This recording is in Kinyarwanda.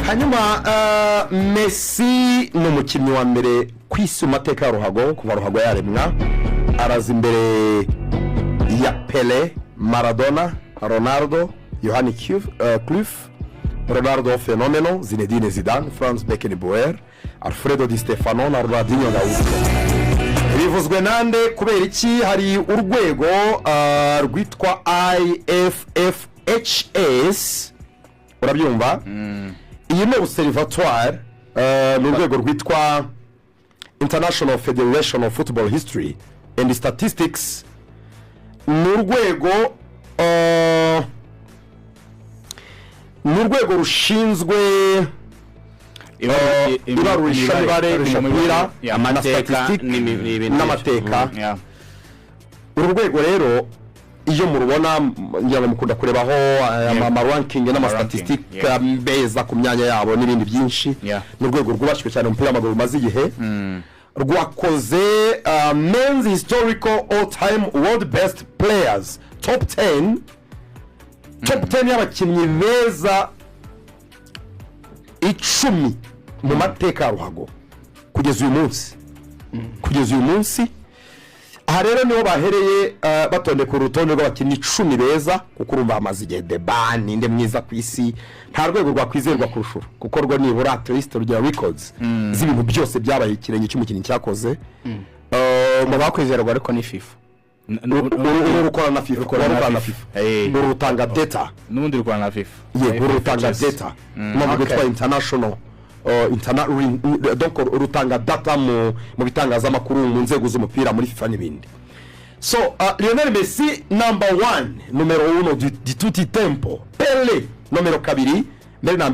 hanyuma Messi ni umukinnyi wa mbere ku isi mu mateka ya ruhago kuva ruhago yaremwa, araza imbere ya Pele, Maradona, Ronaldo, Johan Cruyff, Ronaldo Fenomeno, Zinedine Zidane, Franz Beckenbauer, Alfredo Di Stefano na Ronaldinho Gaúcho. Bivuzwe nande kubera iki? Hari urwego rwitwa IFFHS, urabyumva? Iyi ni observatoire, ni urwego rwitwa International Federation of Football History and Statistics. Ni urwego rushinzwe ibarurisha mibare y'umupira, amateka n'amateka. Urwego rero iyo murubona njyana mukunda kurebaho ama ranking n'amastatistique mbeza ku myanya yabo n'ibindi byinshi. Ni urwego rwubashywe cyane umupira w'amaguru maze igihe. Rwakoze men's historical all-time world best players top 10 y'abakinnyi beza 10 mu mateka ruhago kugeza uyu munsi. Aha rero niho bahereye batonde ku rutonde rw'abakinnyi 10 beza, kuko urumva amaze igihe deba ninde mwiza ku isi, nta rwego rwakwizerwa kurushura kuko rwo nibura at least rujya records z'ibintu byose byabaye ikirenge cy'umukinnyi cyakoze. Mu bakwizerwa ariko ni FIFA, urukora na FIFA, urutanga data n'ubundi rukora na FIFA, urutanga data mu gutwa international donc urutanga data mu bitangazamakuru mu nzego z'umupira muri FIFA n'ibindi. So Lionel Messi number 1, numero 1 di tutti tempo. Pele numero 2, mbere na